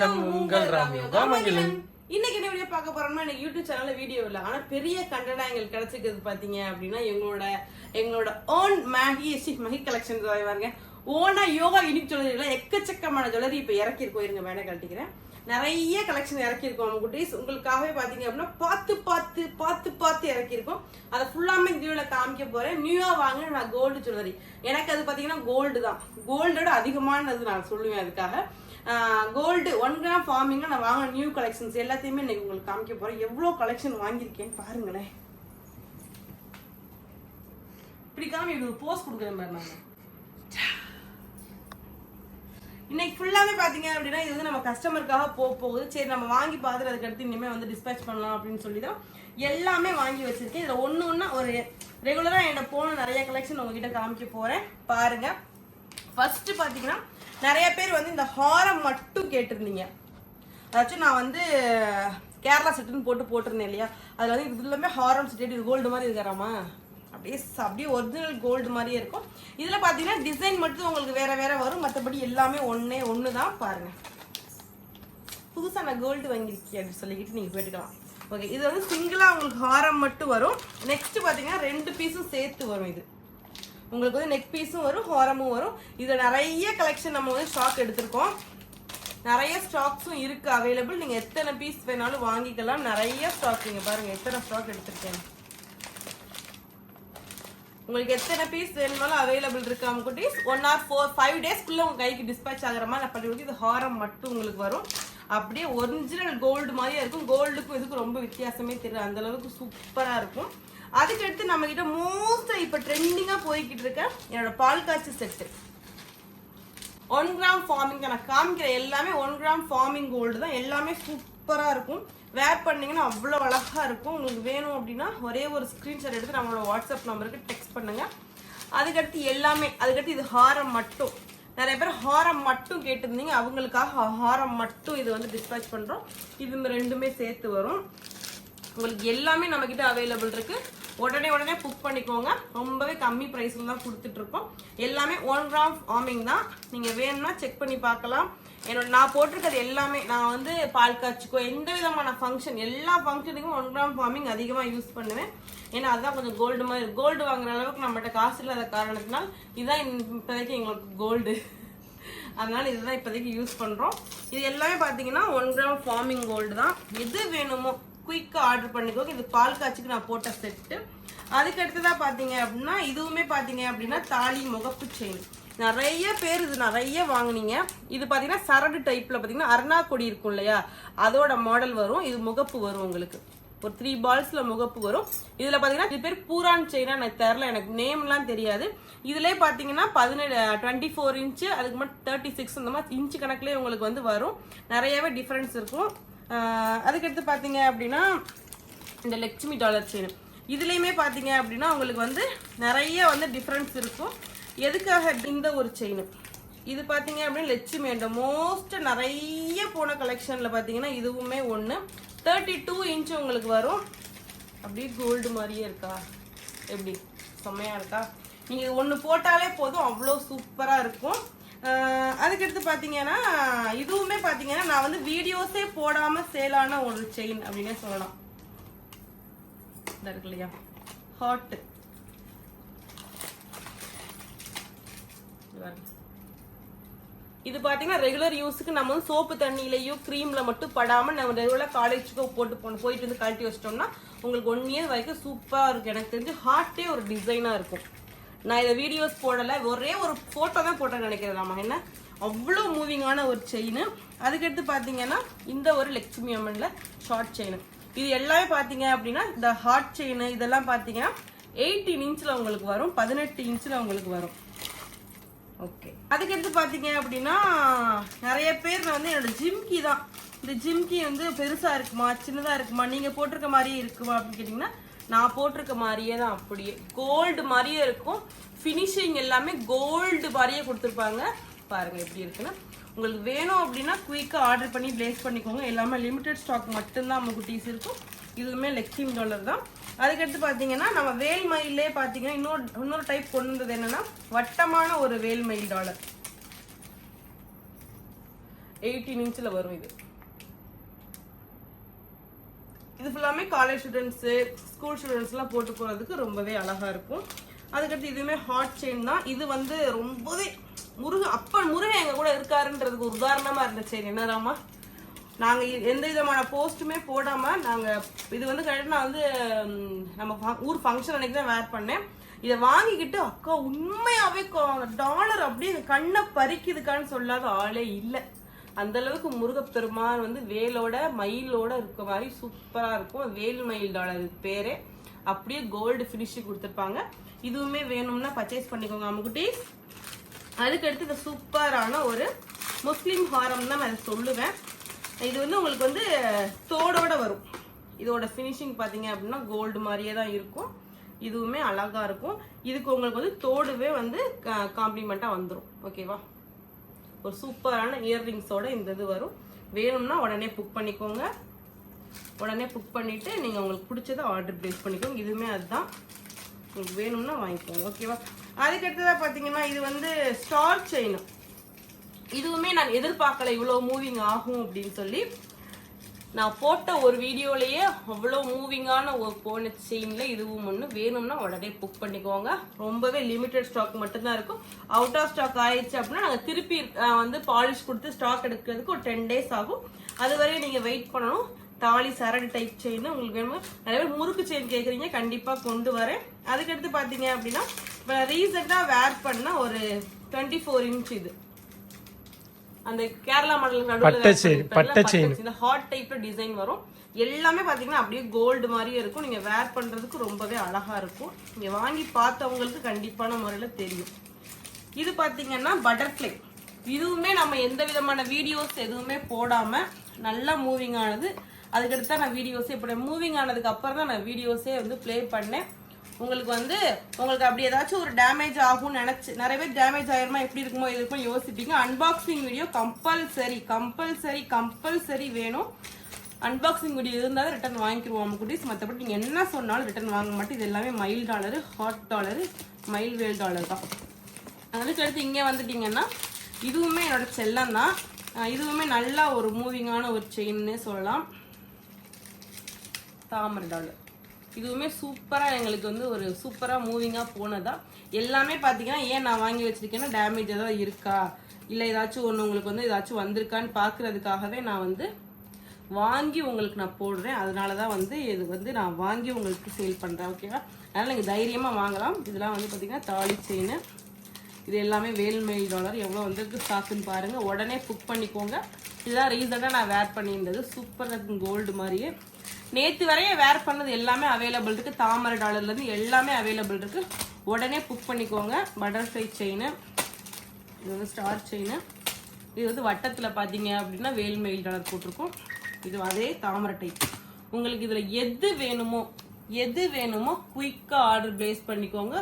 வணக்கம் உங்கள் ராம்யோகா மகிழன். இன்னைக்கு என்ன வீடியோ பார்க்க போறோம்னா எனக்கு யூடியூப் சேனல்ல வீடியோ இல்ல, ஆனா பெரிய கண்டென்ட் எங்களுக்கு கிடைச்சிருக்குது பாத்தீங்க அப்படின்னா எங்களோட ஓன் மகி கலெக்ஷன் பாருங்க. ஓனா யோகா யூனிக் ஜுவல்லரியில எக்கச்சக்கமான ஜுவல்லரி இப்ப இறக்கிருக்கோம். இருங்க மேலே கழட்டிக்கிறேன். நிறைய கலெக்ஷன் இறக்கிருக்கோம் நம்ம குட்டீஸ். உங்களுக்காகவே பாத்தீங்க அப்படின்னா பார்த்து இறக்கிருக்கோம். அதை ஃபுல்லாமே வீடியோல காமிக்க போறேன். நியூவா வாங்க நான் கோல்டு ஜுவல்லரி. எனக்கு அது பாத்தீங்கன்னா கோல்டு தான், கோல்டோட அதிகமானது நான் சொல்லுவேன். அதுக்காக கோல்டு 1 கிராம் ஃபார்மிங்ல நான் வாங்கின நியூ கலெக்ஷன்ஸ் எல்லாத்தையுமே இன்னைக்கு உங்களுக்கு காமிக்க போறேன். எவ்வளவு கலெக்ஷன் வாங்கியிருக்கேன்னு பாருங்களேன். இப்படி காமி ஒரு போஸ்ட் கொடுக்குறேன் பாரு. நான் இன்னைக்கு ஃபுல்லாவே பாத்தீங்க அப்படின்னா இது வந்து நம்ம கஸ்டமருக்காக போகுது. சரி நம்ம வாங்கி பார்த்துட்டு அதுக்கு அடுத்து இனிமே வந்து டிஸ்பேச் பண்ணலாம் அப்படின்னு சொல்லி தான் எல்லாமே வாங்கி வச்சிருக்கேன். இதுல ஒண்ணு ஒரு ரெகுலரா என்ன போன நிறைய கலெக்ஷன் உங்ககிட்ட காமிக்க போறேன் பாருங்க. ஃபர்ஸ்ட் பாத்தீங்கன்னா நிறைய பேர் வந்து இந்த ஹாரம் மட்டும் கேட்டிருந்தீங்க. அதாச்சும் நான் வந்து கேரளா செட்டுன்னு போட்டிருந்தேன் இல்லையா, அதுல வந்து இது எல்லாமே ஹாரம் செட். இது கோல்டு மாதிரி இருக்கிறாமா, அப்படியே ஒரிஜினல் கோல்டு மாதிரியே இருக்கும். இதுல பாத்தீங்கன்னா டிசைன் மட்டும் உங்களுக்கு வேற வரும், மற்றபடி எல்லாமே ஒண்ணுதான். பாருங்க, புதுசா நான் கோல்டு வாங்கிருக்கேன் அப்படின்னு சொல்லிக்கிட்டு நீங்க போயிட்டுக்கலாம். ஓகே, இது வந்து சிங்கிளா உங்களுக்கு ஹாரம் மட்டும் வரும். நெக்ஸ்ட் பாத்தீங்கன்னா 2 பீஸும் சேர்த்து வரும். இது உங்களுக்கு வந்து நெக் பீஸும் வரும், ஹாரமும் வரும். இதுல நிறைய கலெக்ஷன் நம்ம வந்து ஸ்டாக் எடுத்திருக்கோம். நிறைய ஸ்டாக்ஸும் இருக்கு அவைலபிள். நீங்க எத்தனை பீஸ் வேணாலும் வாங்கிக்கலாம். நிறைய ஸ்டாக். நீங்க பாருங்க எத்தனை ஸ்டாக் எடுத்திருக்கேன். உங்களுக்கு எத்தனை பீஸ் வேணுமாலும் அவைலபிள் இருக்கு அவங்க குட்டீஸ். 1 or 5 டேஸ்க்குள்ள உங்க கைக்கு டிஸ்பேச் ஆகிற மாதிரி நான் பண்ணி. இது ஹாரம் மட்டும் உங்களுக்கு வரும். அப்படியே ஒரிஜினல் கோல்டு மாதிரியே இருக்கும். கோல்டுக்கும் இதுக்கும் ரொம்ப வித்தியாசமே தெரியல, அந்த அளவுக்கு சூப்பரா இருக்கும். அதுக்கு அடுத்து நம்ம கிட்ட மோஸ்டா இப்ப ட்ரெண்டிங்கா போய்கிட்டு இருக்க என்னோட பால் காய்ச்சி செட்டு 1 கிராம் ஃபார்மிங். நான் காமிக்கிற எல்லாமே 1 கிராம் ஃபார்மிங் கோல்டு தான். எல்லாமே சூப்பரா இருக்கும். வேர் பண்ணீங்கன்னா அவ்வளோ அழகா இருக்கும். உங்களுக்கு வேணும் அப்படின்னா ஒரே ஒரு ஸ்கிரீன்ஷாட் எடுத்து நம்மளோட வாட்ஸ்அப் நம்பருக்கு டெக்ஸ்ட் பண்ணுங்க. அதுக்கடுத்து இது ஹாரம் மட்டும். நிறைய பேர் ஹாரம் மட்டும் கேட்டிருந்தீங்க, அவங்களுக்காக ஹாரம் மட்டும் இது வந்து டிஸ்பேச் பண்றோம். இது ரெண்டுமே சேர்த்து வரும். உங்களுக்கு எல்லாமே நம்ம கிட்ட அவைலபிள் இருக்கு. உடனே புக் பண்ணிக்கோங்க. ரொம்பவே கம்மி பிரைஸ்ல தான் கொடுத்துட்டு இருக்கோம். எல்லாமே 1 கிராம் ஃபார்மிங் தான். நீங்க வேணும்னா செக் பண்ணி பார்க்கலாம். நான் போட்டிருக்கிறது எல்லாமே நான் வந்து பால் காய்ச்சிக்கோ எந்த விதமான ஃபங்க்ஷன், எல்லா ஃபங்க்ஷனுக்கும் 1 கிராம் ஃபார்மிங் அதிகமாக யூஸ் பண்ணுவேன். ஏன்னா அதுதான் கொஞ்சம் கோல்டு மாதிரி. கோல்டு வாங்குற அளவுக்கு நம்மகிட்ட காசு இல்லாத காரணத்தினால் இதுதான் இப்போதைக்கு எங்களுக்கு கோல்டு. அதனால இதுதான் இப்போதைக்கு யூஸ் பண்றோம். இது எல்லாமே பார்த்தீங்கன்னா 1 கிராம் ஃபார்மிங் கோல்டு தான். எது வேணுமோ குயிக்கா ஆர்டர் பண்ணிக்கோங்க. இது பால் காய்ச்சிக்கு நான் போட்ட செட்டு. அதுக்கு அடுத்ததான் பாத்தீங்க அப்படின்னா இதுவுமே பாத்தீங்க அப்படின்னா தாலி முகப்பு செயின். நிறைய பேர் இது நிறைய வாங்குனீங்க. இது பாத்தீங்கன்னா சரடு டைப்ல பாத்தீங்கன்னா அருணா கொடி இருக்கும் இல்லையா, அதோட மாடல் வரும். இது முகப்பு வரும். உங்களுக்கு ஒரு 3 பால்ஸ்ல முகப்பு வரும். இதுல பாத்தீங்கன்னா இது பேர் பூரான் செயினா எனக்கு தெரியல, எனக்கு நேம்லாம் தெரியாது. இதுல பாத்தீங்கன்னா 24 இன்ச்சு, அதுக்கு மட்டும் 36 இந்த மாதிரி இன்ச்சு கணக்குலயே உங்களுக்கு வந்து வரும். நிறையவே டிஃபரன்ஸ் இருக்கும். அதுக்கடுத்து பாத்தீங்க அப்படின்னா இந்த லட்சுமி டாலர் செயின். இதுலயுமே பாத்தீங்க அப்படின்னா உங்களுக்கு வந்து நிறைய வந்து டிஃபரன்ஸ் இருக்கும். எதுக்காக இந்த ஒரு செயின் இது பாத்தீங்க அப்படின்னா லட்சுமி மோஸ்ட் நிறைய போன கலெக்ஷன்ல பாத்தீங்கன்னா இதுவுமே 32 இன்ச் உங்களுக்கு வரும். அப்படியே கோல்டு மாதிரியே இருக்கா, எப்படி செம்மையா இருக்கா. நீங்க ஒண்ணு போட்டாலே போதும், அவ்வளோ சூப்பரா இருக்கும். அதுக்கடுத்து பாத்தீங்கன்னா இதுவுமே பாத்தீங்கன்னா நான் வந்து வீடியோஸே போடாம சேலான ஒரு செயின் அப்படின்னே சொல்லலாம். இருக்கு இல்லையா ஹாட். இது பாத்தீங்கன்னா ரெகுலர் யூஸுக்கு நம்ம வந்து சோப்பு தண்ணியிலயோ கிரீம்ல மட்டும் படாம நம்ம ரெகுலர் காலேஜுக்கோ போயிட்டு வந்து கழட்டி வச்சிட்டோம்னா உங்களுக்கு 1 இயர் வரைக்கும் சூப்பரா இருக்கும். எனக்கு தெரிஞ்சு ஹார்ட்டே ஒரு டிசைனா இருக்கும். நான் இதை வீடியோஸ் போடல, ஒரே ஒரு போட்டோ தான் போட்டேன்னு நினைக்கிறேன். நாம என்ன அவ்வளோ மூவிங்கான ஒரு செயின். அதுக்கடுத்து பாத்தீங்கன்னா இந்த ஒரு லட்சுமி அம்மன்ல ஷார்ட் செயின். இது எல்லாமே பாத்தீங்க அப்படின்னா இந்த ஹார்ட் செயின் இதெல்லாம் பாத்தீங்கன்னா 18 இன்ச்ல உங்களுக்கு வரும், 18 இன்ச்ல உங்களுக்கு வரும். ஓகே, அதுக்கடுத்து பாத்தீங்க அப்படின்னா நிறைய பேர் வந்து என்னோட ஜிம்கி தான். இந்த ஜிம்கி வந்து பெருசா இருக்குமா சின்னதா இருக்குமா, நீங்க போட்டிருக்க மாதிரியே இருக்குமா அப்படின்னு கேட்டீங்கன்னா நான் போட்டிருக்க மாதிரியே தான். அப்படியே கோல்டு மாதிரியே இருக்கும். ஃபினிஷிங் எல்லாமே கோல்டு மாதிரியே கொடுத்துருப்பாங்க. பாருங்க எப்படி இருக்குன்னு. உங்களுக்கு வேணும் அப்படின்னா குயிக்கா ஆர்டர் பண்ணி பிளேஸ் பண்ணிக்கோங்க. எல்லாமே லிமிடெட் ஸ்டாக் மட்டும்தான் நம்ம குட்டீஸ் இருக்கும். இதுவுமே லட்சுமி டாலர் தான். அதுக்கடுத்து பாத்தீங்கன்னா நம்ம வேல்மயிலே பாத்தீங்கன்னா இன்னொரு டைப் கொண்டு வந்தது என்னன்னா வட்டமான ஒரு வேல்மயில் டாலர். 18 இன்ச்சில் வரும் இது. இது ஃபுல்லாமே காலேஜ் ஸ்டூடெண்ட்ஸ் ஸ்கூல் ஸ்டூடெண்ட்ஸ்லாம் போட்டு போகிறதுக்கு ரொம்பவே அழகாக இருக்கும். அதுக்கடுத்து இதுவுமே ஹாட் செயின் தான். இது வந்து ரொம்பவே முருகன் எங்கள் கூட இருக்காருன்றதுக்கு ஒரு உதாரணமாக இருந்த செயின். என்னதாம்மா, நாங்கள் எந்த விதமான போஸ்ட்டுமே போடாமல் நாங்கள் இது வந்து கரெக்டாக நான் வந்து நம்ம ஊர் ஃபங்க்ஷன் அன்னைக்கு தான் வேர் பண்ணேன். இதை வாங்கிக்கிட்டு அக்கா உண்மையாகவே டாலர் அப்படியே கண்ணை பறிக்குதுக்கான்னு சொல்லாத ஆளே இல்லை. அந்த அளவுக்கு முருகப்பெருமான் வந்து வேலோட மயிலோட இருக்க மாதிரி சூப்பரா இருக்கும். வேல் மயில் டாலர் பேரே. அப்படியே கோல்டு ஃபினிஷ் கொடுத்துருப்பாங்க. இதுவுமே வேணும்னா பர்ச்சேஸ் பண்ணிக்கோங்க அம்முக்குட்டீஸ். அதுக்கடுத்து இந்த சூப்பரான ஒரு முஸ்லீம் ஹாரம் தான் நான் சொல்லுவேன். இது வந்து உங்களுக்கு வந்து தோடோட வரும். இதோட ஃபினிஷிங் பார்த்தீங்க அப்படின்னா கோல்டு மாதிரியே தான் இருக்கும். இதுவுமே அழகா இருக்கும். இதுக்கு உங்களுக்கு வந்து தோடுவே வந்து காம்ப்ளிமெண்ட்டாக வந்துடும். ஓகேவா, ஒரு சூப்பரான இயர்ரிங்ஸோட இந்த இது வரும். வேணும்னா உடனே புக் பண்ணிக்கோங்க. உடனே புக் பண்ணிட்டு நீங்க உங்களுக்கு பிடிச்சதை ஆர்டர் பிளேஸ் பண்ணிக்கோங்க. இதுவுமே அதுதான், உங்களுக்கு வேணும்னா வாங்கிக்கோங்க. ஓகேவா, அதுக்கடுத்ததா பாத்தீங்கன்னா இது வந்து ஸ்டார் செயின். இதுவுமே நான் எதிர்பார்க்கல இவ்வளவு மூவிங் ஆகும் அப்படின்னு சொல்லி. நான் போட்ட ஒரு வீடியோலயே அவ்வளோ மூவிங்கான ஒரு போன செயின்ல இதுவும் ஒன்று. வேணும்னா உடனே புக் பண்ணிக்கோங்க. ரொம்பவே லிமிடெட் ஸ்டாக் மட்டும்தான் இருக்கும். அவுட் ஆஃப் ஸ்டாக் ஆயிடுச்சு அப்படின்னா நாங்கள் திருப்பி வந்து பாலிஷ் கொடுத்து ஸ்டாக் எடுக்கிறதுக்கு ஒரு 10 days ஆகும். அது வரையும் நீங்கள் வெயிட் பண்ணணும். தாலி சரடு டைப் செயின் உங்களுக்கு வேணும். நிறைய பேர் முறுக்கு செயின் கேட்குறீங்க, கண்டிப்பாக கொண்டு வரேன். அதுக்கடுத்து பார்த்தீங்க அப்படின்னா இப்போ ரீசெண்டாக வேர் பண்ண ஒரு 24 இன்ச் இது அந்த கேரளா மாடல் நடுவில் இந்த ஹாட் டைப்ல டிசைன் வரும். எல்லாமே பாத்தீங்கன்னா அப்படியே கோல்டு மாதிரியே இருக்கும். நீங்க வேர் பண்றதுக்கு ரொம்பவே அழகா இருக்கும். நீங்க வாங்கி பார்த்தவங்களுக்கு கண்டிப்பான முறையில தெரியும். இது பாத்தீங்கன்னா பட்டர்ஃப்ளை. இதுவுமே நம்ம எந்த விதமான வீடியோஸ் எதுவுமே போடாம நல்லா மூவிங் ஆனது. அதுக்கடுத்து நான் வீடியோஸே இப்போ மூவிங் ஆனதுக்கு அப்புறம் தான் நான் வீடியோஸே வந்து பிளே பண்ணேன். உங்களுக்கு அப்படி ஏதாச்சும் ஒரு டேமேஜ் ஆகும்னு நினைச்சு நிறைய பேர் டேமேஜ் ஆயிருமா எப்படி இருக்குமோ இது இருக்குமோ யோசிப்பீங்க. அன்பாக்சிங் வீடியோ கம்பல்சரி வேணும். அன்பாக்சிங் வீடியோ இருந்தாலும் ரிட்டர்ன் வாங்கிடுவோம் குட்டீஸ். மற்றபடி நீங்கள் என்ன சொன்னாலும் ரிட்டர்ன் வாங்க மாட்டேன். இது எல்லாமே மயில் டாலரு, ஹாட் டாலரு, மயில் வேல் டாலர் தான். அதுக்கடுத்து இங்கே வந்துட்டீங்கன்னா இதுவுமே என்னோட செல்லம் தான். இதுவுமே நல்லா ஒரு மூவிங்கான ஒரு செயின்னே சொல்லலாம். தாமரை டாலர். இதுவுமே சூப்பராக எங்களுக்கு வந்து ஒரு சூப்பராக மூவிங்காக போனதா. எல்லாமே பார்த்தீங்கன்னா ஏன் நான் வாங்கி வச்சிருக்கேன்னா டேமேஜ் ஏதாவது இருக்கா இல்லை ஏதாச்சும் ஒன்று உங்களுக்கு வந்து ஏதாச்சும் வந்திருக்கான்னு பார்க்குறதுக்காகவே நான் வந்து வாங்கி உங்களுக்கு நான் போடுறேன். அதனால தான் வந்து இது வந்து நான் வாங்கி உங்களுக்கு சேல் பண்ணுறேன். ஓகேவா, அதனால் நீங்கள் தைரியமாக வாங்கலாம். இதெல்லாம் வந்து பார்த்தீங்கன்னா தாலி செயின். இது எல்லாமே வேல்மயில் டாலர். எவ்வளோ வந்துருக்கு ஸ்டாக்குன்னு பாருங்கள். உடனே புக் பண்ணிக்கோங்க. இதுதான் ரீசெண்டாக நான் வேர் பண்ணியிருந்தது. சூப்பராக இருக்கும் கோல்டு மாதிரியே. நேற்று வரைய வேர் பண்ணது எல்லாமே அவைலபிள் இருக்குது. தாமரை டாலர்லேருந்து எல்லாமே அவைலபிள் இருக்குது. உடனே புக் பண்ணிக்கோங்க. பட்டர்ஃப்ளை செயின், இது வந்து ஸ்டார் செயின். இது வந்து வட்டத்தில் பார்த்தீங்க அப்படின்னா வேல்மயில் டாலர் போட்டிருக்கோம். இது அதே தாமரை டைப். உங்களுக்கு இதில் எது வேணுமோ குயிக்காக ஆர்டர் பிளேஸ் பண்ணிக்கோங்க.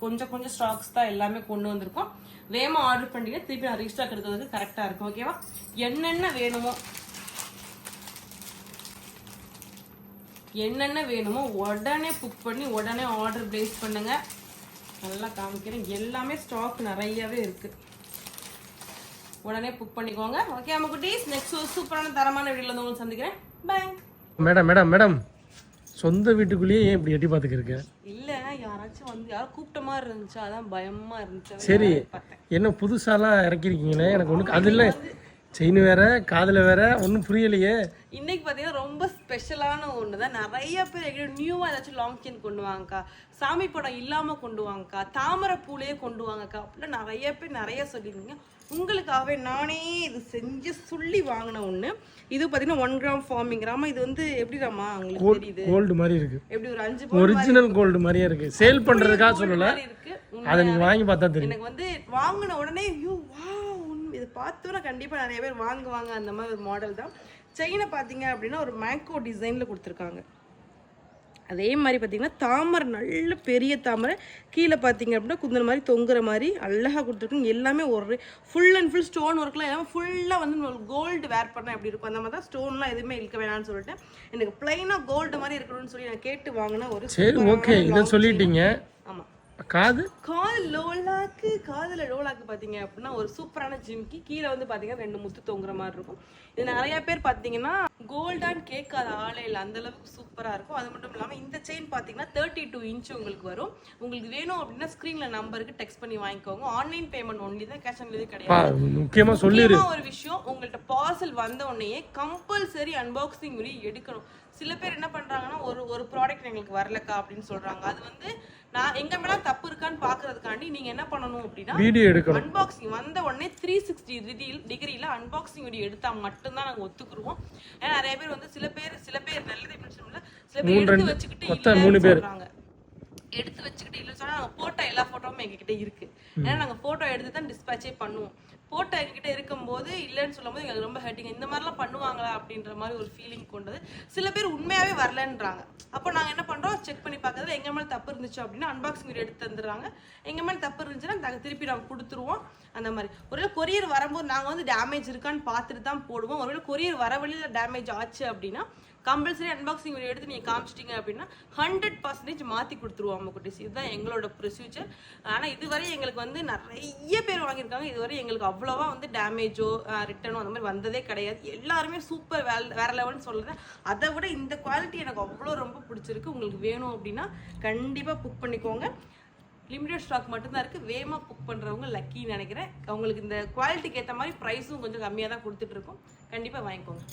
கொஞ்சம் ஸ்டாக்ஸ் தான் எல்லாமே கொண்டு வந்திருக்கோம். வேகமாக ஆர்டர் பண்ணிட்டு திருப்பி நான் ரீஸ்டாக் எடுக்கிறதுக்கு கரெக்டாக இருக்கும். ஓகேவா, என்னென்ன வேணுமோ உடனே புக் பண்ணி உடனே ஆர்டர் பிளேஸ் பண்ணுங்க. நல்லா காமிக்கிறேன். எல்லாமே ஸ்டாக் நிறையவே இருக்கு. உடனே புக் பண்ணிக்கோங்க. ஓகே அம்மா குட்டீஸ், நெக்ஸ்ட் ஒரு சூப்பரான தரமான வீடியோல வந்து உங்களுக்கு சந்திக்கிறேன். பை. மேடம் சொந்த வீட்டுக்குள்ளேயே ஏன் இப்படி எட்டி பார்த்துக்கிருக்க? இல்ல, யாராச்சும் வந்து யாரும் கூப்பிட்ட மாதிரி இருந்துச்சு, அதான் பயமா இருந்துச்சு. சரி, என்ன புதுசாலாம் இறக்கிருக்கீங்களே, எனக்கு ஒன்று அது இல்லை. செயின் வேற, காதுல வேற, ஒன்றும் புரியலையே. இன்னைக்கு பார்த்தீங்கன்னா ரொம்ப ஸ்பெஷலான ஒன்று தான். நிறைய பேர் நியூவாக ஏதாச்சும் லாங் செயின் கொண்டு வாங்கக்கா, சாமி படம் இல்லாமல் கொண்டு வாங்கக்கா, தாமரை பூலையே கொண்டு வாங்கக்கா அப்படிலாம் நிறைய பேர் நிறைய சொல்லியிருந்தீங்க. உங்களுக்காகவே நானே இது செஞ்சு சொல்லி வாங்கின ஒன்று. இது பார்த்தீங்கன்னா 1 கிராம் ஃபார்மிங் கிராம. இது வந்து எப்படி ராமா உங்களுக்கு தெரியுது? கோல்டு மாதிரி இருக்கு. எப்படி ஒரு 5 ஒரிஜினல் கோல்டு மாதிரியே இருக்கு. சேல் பண்றதுக்காக சொல்லல, அதை நீங்க வாங்கி பார்த்தா தெரியும். எனக்கு வந்து வாங்கின உடனே இதை பார்த்தோன்னா கண்டிப்பாக நிறைய பேர் வாங்குவாங்க. அந்த மாதிரி ஒரு மாடல் தான். செயினை பார்த்தீங்க அப்படின்னா ஒரு மேங்கோ டிசைனில் கொடுத்துருக்காங்க. அதே மாதிரி பார்த்தீங்கன்னா தாமரை, நல்ல பெரிய தாமரை. கீழே பார்த்தீங்க அப்படின்னா குந்தன மாதிரி தொங்குற மாதிரி அழகாக கொடுத்துருக்குங்க. எல்லாமே ஒரு ஃபுல் அண்ட் ஃபுல் ஸ்டோன் ஒர்க்லாம் எல்லாமே ஃபுல்லாக வந்து கோல்டு வேர் பண்ணால் எப்படி இருக்கும் அந்த மாதிரி தான். ஸ்டோன்லாம் எதுவுமே இருக்க வேணாம்னு சொல்லிட்டு எனக்கு பிளைனாக கோல்டு மாதிரி இருக்கணும்னு சொல்லி நான் கேட்டு வாங்கின ஒரு. சரி, ஓகே, இதை சொல்லிட்டீங்க. ஆமாம், காது காதுல லோலாக்கு பாத்தீங்க அப்படின்னா ஒரு சூப்பரான ஜிம்கி. கீழே வந்து பாத்தீங்கன்னா 2 முத்து தொங்குற மாதிரி இருக்கும். இது நிறைய பேர் பாத்தீங்கன்னா கோல்டான்னு கேட்காத ஆளே இல்லை, அந்த அளவுக்கு சூப்பரா இருக்கும். அது மட்டும் இல்லாம இந்த செயின் பாத்தீங்கன்னா 32 இன்ச் உங்களுக்கு வரும். உங்களுக்கு வேணும் அப்படின்னா ஸ்கிரீன்ல நம்பருக்கு டெக்ஸ்ட் பண்ணி வாங்கிக்கோங்க. ஆன்லைன் பேமெண்ட் ஒன்லி தான், கேஷ் ஆன் டெலிவரி கிடையாது. முக்கியமா சொல்லிரு ஒரு விஷயம், உங்கள்ட்ட பார்சல் வந்த உடனே கம்பல்சரி அன்பாக்சிங் வீடியோ எடுக்கணும். சில பேர் என்ன பண்றாங்கன்னா ஒரு ப்ராடக்ட் எங்களுக்கு வரலக்கா அப்படின்னு சொல்றாங்க. அது வந்து நான் எங்க மேல தப்பு இருக்கான்னு பாக்குறதுக்காண்டி நீங்க என்ன பண்ணணும் அப்படின்னா வீடியோ எடுக்கணும். அன்பாக்சிங் வந்த உடனே 360 டிகிரில அன்பாக்சிங் வீடியோ எடுத்தா மட்டும்தான் நாங்க ஒத்துக்குருவோம். ஏன்னா நிறைய பேர் வந்து சில பேர் நல்லதே பிரச்சனை, சில பேர் எடுத்து வச்சுக்கிட்டு சொல்றாங்க. எடுத்து வச்சுக்கிட்டு இல்லை சொன்னா நாங்க போட்டோ எல்லா போட்டோவும் எங்ககிட்ட இருக்கு. ஏன்னா நாங்க போட்டோ எடுத்து தான் டிஸ்பேச்சே பண்ணுவோம். போட்டோ எங்ககிட்ட இருக்கும்போது இல்லைன்னு சொல்லும் போது எங்களுக்கு ரொம்ப ஹர்ட்டிங். இந்த மாதிரிலாம் பண்ணுவாங்களா அப்படின்ற மாதிரி ஒரு ஃபீலிங் கொண்டது. சில பேர் உண்மையாவே வரலன்றாங்க. அப்போ நாங்க என்ன பண்றோம், செக் பண்ணி பார்க்கறதுல எங்க மேல தப்பு இருந்துச்சு அப்படின்னா அன்பாக்சிங் வீடியோ எடுத்து தந்துடுறாங்க. எங்க மேல தப்பு இருந்துச்சுன்னா நாங்க திருப்பி நாங்க கொடுத்துருவோம். அந்த மாதிரி ஒருவேளை கொரியர் வரும்போது நாங்க வந்து டேமேஜ் இருக்கான்னு பார்த்துட்டு தான் போடுவோம். ஒருவேளை கொரியர் வர வழியில டேமேஜ் ஆச்சு அப்படின்னா கம்பல்சரி அன்பாக்சிங் வீடியோ எடுத்து நீங்கள் காமிச்சிட்டிங்க அப்படின்னா 100% மாற்றி கொடுத்துருவோம் நம்ம குட்டிஸ். இதுதான் எங்களோட ப்ரொசீஜர். ஆனால் இதுவரை எங்களுக்கு வந்து நிறைய பேர் வாங்கியிருக்காங்க. இதுவரை எங்களுக்கு அவ்வளோவா வந்து டேமேஜோ ரிட்டனோ அந்த மாதிரி வந்ததே கிடையாது. எல்லாருமே சூப்பர் வேற லெவல்னு சொல்கிறேன். அதை விட இந்த குவாலிட்டி எனக்கு அவ்வளோ ரொம்ப பிடிச்சிருக்கு. உங்களுக்கு வேணும் அப்படின்னா கண்டிப்பாக புக் பண்ணிக்கோங்க. லிமிடெட் ஸ்டாக் மட்டும்தான் இருக்குது. வேகமாக புக் பண்ணுறவங்க லக்கின்னு நினைக்கிறேன். அவங்களுக்கு இந்த குவாலிட்டிக்கு ஏற்ற மாதிரி ப்ரைஸும் கொஞ்சம் கம்மியாக தான் கொடுத்துட்ருக்கோம். கண்டிப்பாக வாங்கிக்கோங்க.